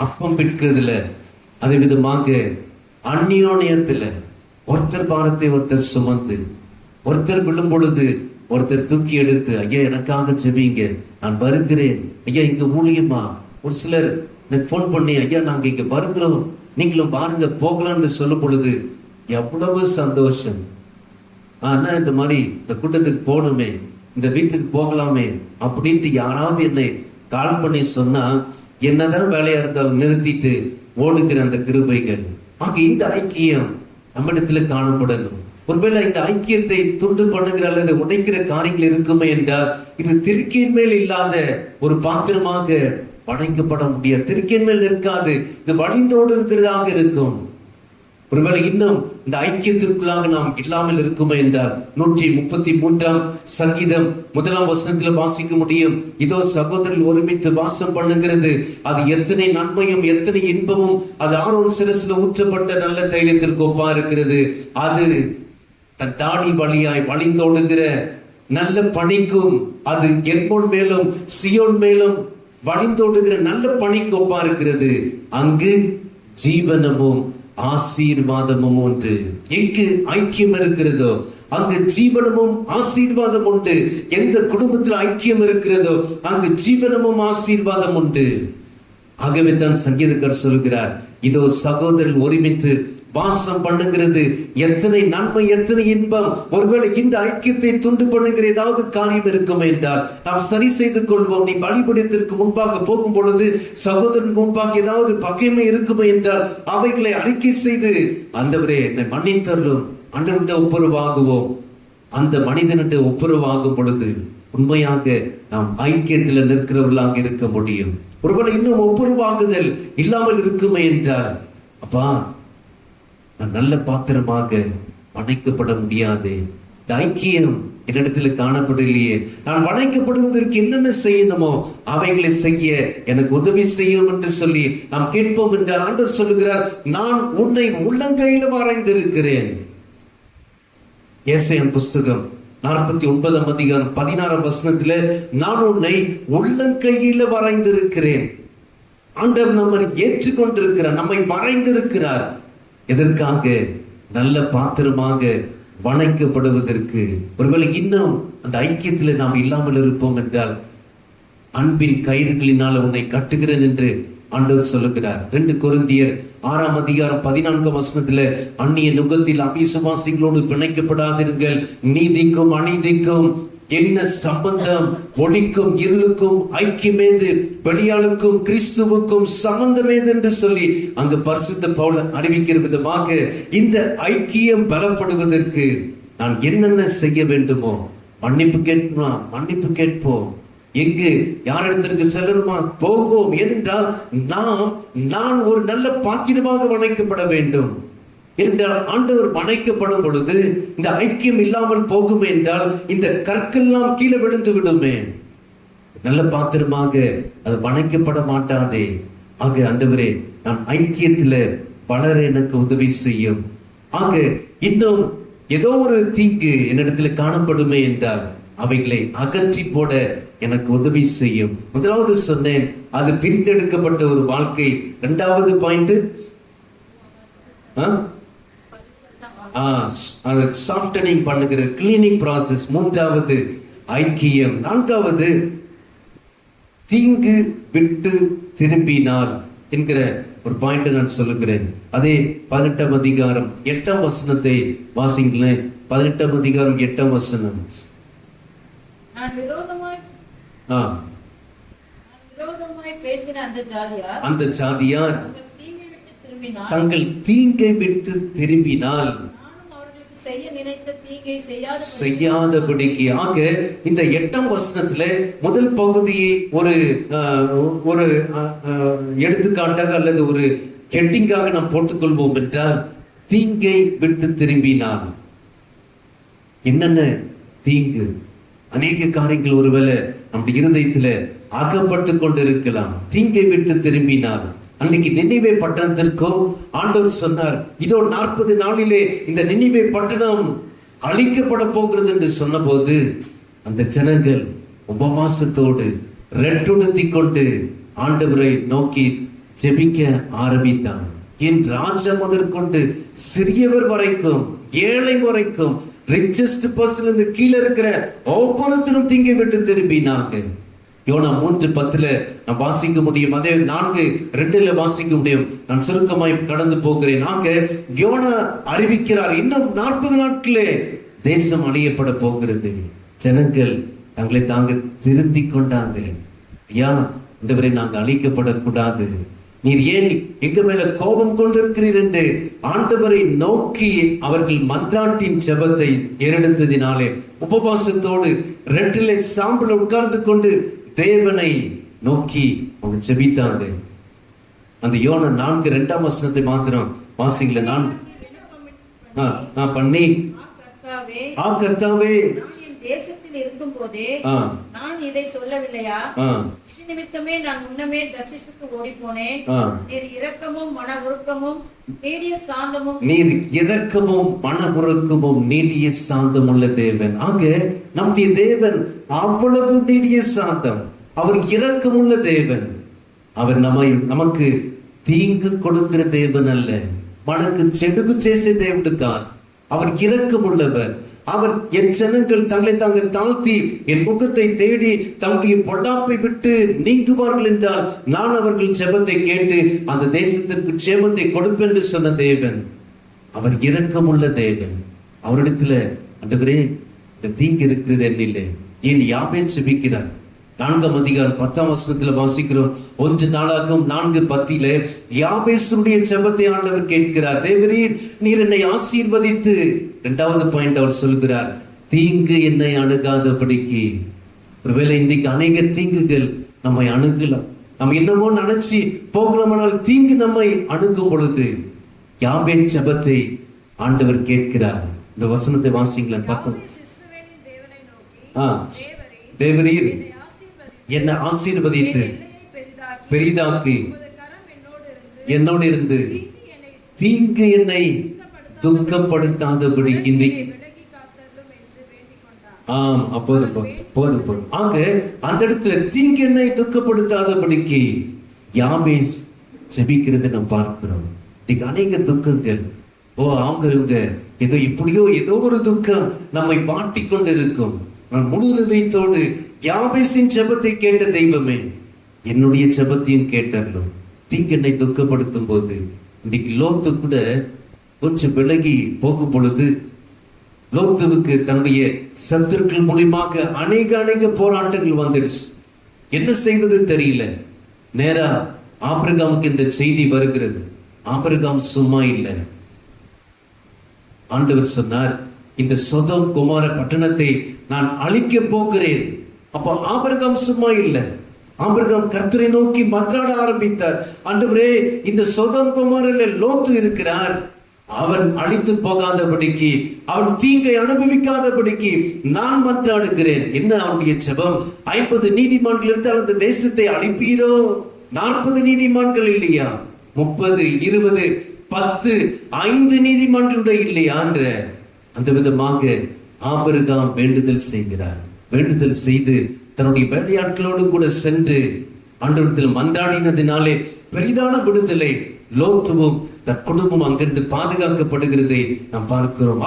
அப்பம் பிற்கிறதுல, அதே விதமாக அந்யோன்யத்துல ஒருத்தர் பாரத்தை ஒருத்தர் சுமந்து, ஒருத்தர் விழும் பொழுது ஒருத்தர் தூக்கி எடுத்து, ஐயா எனக்காக ஜெபிங்க, நான் வருகிறேன் ஐயா, இங்க ஊழியமா. ஒரு சிலர் எனக்கு போன் பண்ணி, ஐயா நாங்க இங்க வருகிறோம், நீங்களும் பாருங்க போகலாம்னு சொல்லும் பொழுது எவ்வளவு சந்தோஷம். ஆனா இந்த மாதிரி இந்த கூட்டத்துக்கு போகணுமே, இந்த வீட்டுக்கு போகலாமே அப்படின்ட்டு யாராவது என்னை கால் பண்ணி சொன்னா, என்னதான் வேலையா இருந்தாலும் நிறுத்திட்டு ஓடுகிற அந்த கிருபைகள். ஆக இந்த ஐக்கியம் நம்மிடத்துல காணப்படணும். ஒருவேளை இந்த ஐக்கியத்தை துண்டு பண்ணுகிற அல்லது உடைக்கிற காரியங்கள் இருக்குமே என்றால், இது திருக்கையின் மேல் இல்லாத ஒரு பாத்திரமாக படைக்கப்பட முடியாது. திருக்கையின் மேல் இருக்காது, இது வழிந்தோடு இருக்கிறதாக இருக்கும். ஒருவேளை இன்னும் இந்த ஐக்கியத்திற்குள்ளாக நாம் இல்லாமல் இருக்குமே என்றால், 133 சங்கீதம் 1 வாசிக்க முடியும். இதோ சகோதரர்கள் ஒருமித்து வாசம் பண்ணுகிறது, அது எத்தனை நன்மையும் எத்தனை இன்பமும், அது ஆரோன் சிரசில் ஊற்றப்பட்ட நல்ல தைலத்திற்கு ஒப்பா இருக்கிறது. அது தன் தாடி வழியாய் வழிந்தோடுகிற நல்ல பணிக்கும், அது எர்மோன் மேலும் சியோன் மேலும் வழிந்தோடுகிற நல்ல பணிக்கு ஒப்பா இருக்கிறது. அங்கு ஜீவனமும் ஆசீர்வாதமும் உண்டு. எங்கு ஐக்கியம் இருக்கிறதோ அங்கு ஜீவனமும் ஆசீர்வாதம் உண்டு. எந்த குடும்பத்தில் ஐக்கியம் இருக்கிறதோ அங்கு ஜீவனமும் ஆசீர்வாதம் உண்டு. ஆகவே தான் சங்கீதக்காரர் சொல்கிறார், இதோ சகோதரர் ஒருமித்து வாசம் பண்ணுகிறது, எத்தனை நன்மை எத்தனை இன்பம். ஒருவேளை இந்த ஐக்கியத்தை துண்டு பண்ணுகிற ஏதாவது காரியம் இருக்கும் என்றால் நாம் சரி செய்து கொள்வோம். நீ பலிபீடத்திற்கு முன்பாக போகும் பொழுது சகோதரன் முன்பாக ஏதாவது பகைமை இருக்குமே என்றால் அவைகளை அறிக்கை செய்து, ஆண்டவரே என்னை மன்னித்தருளும், ஆண்டவர்கிட்ட ஒப்புரவாகுவோம். அந்த மனிதனிட்ட ஒப்புரவாகும் பொழுது உண்மையாக நாம் ஐக்கியத்தில் நிற்கிறவர்களாக இருக்க முடியும். ஒருவேளை இன்னும் ஒப்புரவாகுதல் இல்லாமல் இருக்குமே என்றால், அப்பா நான் நல்ல பாத்திரமாக வணைக்கப்பட முடியாது, இந்த ஐக்கியம் என்னிடத்துல காணப்படலையே, நான் வணைக்கப்படுவதற்கு என்னென்ன செய்யணுமோ அவைகளை செய்ய எனக்கு உதவி செய்யும் என்று சொல்லி நாம் கேட்போம் என்றால், ஆண்டவர் சொல்லுகிறார், நான் உன்னை உள்ளங்கையில வரைந்திருக்கிறேன். ஏசாயா புஸ்தகம் 49:16 நான் உன்னை உள்ளங்கையில வரைந்திருக்கிறேன். ஆண்டவர் நம்மை ஏற்றுக்கொண்டிருக்கிறார், நம்மை வரைந்திருக்கிறார். எதற்காக? நல்ல பாத்திரமாக வணைக்கப்படுவதற்கு. ஒருவேளை இன்னும் அந்த ஐக்கியத்தில் நாம் இல்லாமல் இருப்போம் என்றால், அன்பின் கயிறுகளினால் உன்னை கட்டுகிறேன் என்று ஆண்டவர் சொல்லுகிறார். 2 கொரிந்தியர் 6:14 அந்நிய நுகத்தில் அபிசுவாசிகளோடு பிணைக்கப்படாதிருங்கள், நீதிக்கும் அநீதிக்கும் என்ன சம்பந்தம்? ஒளிக்கும் இருளுக்கும் ஐக்கியமேது, வெளியாளுக்கும் கிறிஸ்துவுக்கும் சம்பந்தமேது என்று சொல்லி அங்கு பரிசுத்த பவுல் அறிவிக்கிற விதமாக இந்த ஐக்கியம் பலப்படுவதற்கு நான் என்னென்ன செய்ய வேண்டுமோ, மன்னிப்பு கேட்போம். எங்கு யாரிடத்திற்கு செல்லணுமா போவோம் என்றால், நான் ஒரு நல்ல பாத்திரமாக வணைக்கப்பட வேண்டும் என்றால், ஆண்டவர் வணைக்கப்படும் பொழுது இந்த ஐக்கியம் இல்லாமல் போகும் என்றால் இந்த கற்கெல்லாம் கீழே விழுந்து விடுமே. நல்ல பாத்திரமாக அது வணைக்கப்பட மாட்டாதே. ஆக ஆண்டவரே, நான் ஐக்கியத்துல வளர எனக்கு உதவி செய்யும். ஆக இன்னும் ஏதோ ஒரு தீங்கு என்னிடத்துல காணப்படுமே என்றால் அவைகளை அகற்றி போட எனக்கு உதவி செய்யும். முதலாவது சொன்னேன், அது பிரித்தெடுக்கப்பட்ட ஒரு வாழ்க்கை. 2வது பாயிண்ட் சாஃப்டனிங் பண்ணுகிற கிளீனிங் ப்ராசஸ். 3வது ஐக்கியம். 4வது தீங்கு விட்டு திரும்பினால் என்கிற ஒரு பாயிண்ட் நான் சொல்லுகிறேன். அதே 18 அதிகாரம் 8 வசனத்தை வாசிங்களேன். 18 அதிகாரம் 8 வசனம். அந்த ஜாதியார் தங்கள் தீங்கை விட்டு திரும்பினால் செய்யாதபடிக்கு. ஆக இந்த 8 வசனத்துல முதல் பகுதியை ஒரு எடுத்துக்காட்டாக அல்லது ஒரு ஹெட்டிங்காக நாம் போட்டுக்கொள்வோம் என்றால், தீங்கை விட்டு திரும்பினால். என்னென்ன தீங்கு? அநேக காரியங்கள் ஒருவேளை நம்முடைய இருதயத்துல அகப்பட்டு கொண்டிருக்கலாம். தீங்கை விட்டு திரும்பினால், அன்னைக்கு நினிவே பட்டணத்திற்கும் ஆண்டவர் சொன்னார், இதோ 40 நாளிலே இந்த நினிவே பட்டணம் அழிக்கப்பட போகிறது என்று சொன்ன போது அந்த ஜனங்கள் உபவாசத்தோடு ரெட்டுடுத்தி கொண்டு ஆண்டவரை நோக்கி ஜெபிக்க ஆரம்பித்தான். என் ராஜா முதற்கொண்டு சிறியவர் வரைக்கும், ஏழை வரைக்கும், ரிச்சஸ்ட் பர்சன் இருந்து கீழே இருக்கிற ஒவ்வொருத்தரும் தீங்கை விட்டு திரும்பினாங்க. யோனா 3:10 நான் வாசிக்க முடியும், அதே 4:2 வாசிக்க முடியும். நான் சுருக்கமாய் கடந்து போகிறேன். யோனா அறிவிக்கிறார், இன்னும் 40 நாட்களே தேசம் அழியப்பட போகிறது. ஜனங்கள் தங்களை தாங்க திருந்தி கொண்டாங்க. ஐயா, இந்தவரை நாங்கள் அழிக்கப்படக்கூடாது, நீர் ஏன் எங்க மேல கோபம் கொண்டிருக்கிறீர் என்று ஆண்டவரை நோக்கி அவர்கள் மன்றாட்டின் ஜெபத்தை ஏறெடுத்ததினாலே உபவாசத்தோடு 2 சாம்பல் உட்கார்ந்து கொண்டு தேவனை நோக்கி அவங்க ஜெபித்தாங்க. அந்த யோனா 4:2 மாத்திரம் வாசிங்கள. நான் பண்ணி கர்த்தாவே, தேசத்தில் இருக்கும் போதே நான் இதை சொல்லவில்லையா? இது நிமித்தமே நான் முன்னமே தர்ஷீசுக்கு ஓடி போனேன். நீர் இரக்கமும் மன உருக்கமும் நீடிய சாந்தமும், நீர் இரக்கமும் மன உருக்கமும் நீடிய சாந்தம் உள்ள தேவன். நம்முடைய தேவன் அவ்வளவு நீடிய சாந்தம், அவர் இரக்கமுள்ள தேவன். அவர் நமக்கு தீங்கு கொடுக்கிற தேவன் அல்ல, మనకు చెడుగు చేసే దేవుడు కాదు. அவர் இரக்கம் உள்ளவர். அவர் என் ஜனங்கள் தங்களை தாங்கள் தாழ்த்தி என் முகத்தை தேடி தங்களுடைய பொல்லாப்பை விட்டு நீங்குவார்கள் என்றால் நான் அவர்கள் ஜெபத்தை கேட்டு அந்த தேசத்திற்கு ஜெபத்தை கொடுப்பேன் என்று சொன்ன தேவன். அவர் இரக்கமுள்ள தேவன். அவரிடத்துல ஆண்டவரே இந்த தீங்கு இருக்கிறது என்னில்லை. என் யாபேஸ் ஜெபிக்கிறார். 4ஆம் அதிகாரம் 10ஆம் வசனத்துல வாசிக்கிறோம். 1 நாளாகும் 4:10 யாபேசுடைய ஜெபத்தை ஆண்டவர் கேட்கிறார். தேவரீர் நீர் என்னை ஆசீர்வதித்து, 2வது பாயிண்ட் அவர் சொல்கிறார், தீங்கு என்னை அணுகாதபடிக்கு. ஒருவேளை இன்றைக்கு அநேக தீங்குகள் நம்மை அணுகலாம், நம்ம என்னமோ நினைச்சு போகலாமானால் தீங்கு நம்மை அணுகும் பொழுது யாபேஸ் ஜெபத்தை ஆண்டவர் கேட்கிறார். இந்த வசனத்தை வாசிங்களேன் பார்ப்போம். தேவரீர் என்னை ஆசீர்வதித்து பெரிதாக்கி என்னோடு இருந்து தீங்கு என்னை துக்கப்படுத்தாதபடிக்கு. போதும். அந்த இடத்துல தீங்கு என்னை துக்கப்படுத்தாதபடிக்கு யாபேஸ் ஜெபிக்கிறது நாம் பார்க்கிறோம். இன்னைக்கு அநேக துக்கங்கள், அவங்க ஏதோ இப்படியோ ஏதோ ஒரு துக்கம் நம்மை மாட்டிக்கொண்டு இருக்கும். நான் முழு இதயத்தோடு யாபேசின் ஜெபத்தை கேட்ட தெய்வமே, என்னுடைய ஜெபத்தையும் கேட்டறலும். தீங்கு என்னை துக்கப்படுத்தும் போது இன்னைக்கு லோத்து கூட கொஞ்சம் விலகி போகும் பொழுது, லோத்துவுக்கு தன்னுடைய சத்துருக்கள் மூலியமாக அநேக போராட்டங்கள் வந்துடுச்சு. என்ன செய்வது தெரியல. நேரா ஆபிரகாமுக்கு இந்த செய்தி வருகிறது. ஆபிரகாம் சும்மா இல்லை. ஆண்டவர் சொன்னார், இந்த சொதோம் குமார பட்டணத்தை நான் அழிக்க போகிறேன். அப்ப ஆபிரகாம் சும்மா இல்லை. ஆபிரகாம் கர்த்தரை நோக்கி மன்றாட ஆரம்பித்தார். ஆண்டவரே, இந்த சொதோம் குமாரில் லோத்து இருக்கிறார், அவன் அழித்து போகாதபடிக்கு, அவன் தீங்கை அனுபவிக்காதபடிக்கு நான் மன்றாடுகிறேன். என்ன அவனுடைய ஜெபம்? 50 நீதிமான்கள் இருந்தால் அந்த தேசத்தை அழிப்பீரோ? 40 நீதிமான்கள் இல்லையா? 30, 20, 10, 5 நீதிமான்களுடைய இல்லையா என்ற அந்த விதமாக ஆபிரகாம் வேண்டுதல் செய்கிறார். வேண்டுதல் செய்து தன்னுடைய வேலையாட்களோடு கூட சென்று ஆண்டவரிடத்தில் மன்றாடினதினாலே பெரிதான விடுதலை. லோத்துவும் தன் குடும்பம் அங்கிருந்து பாதுகாக்கப்படுகிறதை நாம் பார்க்கிறோம்.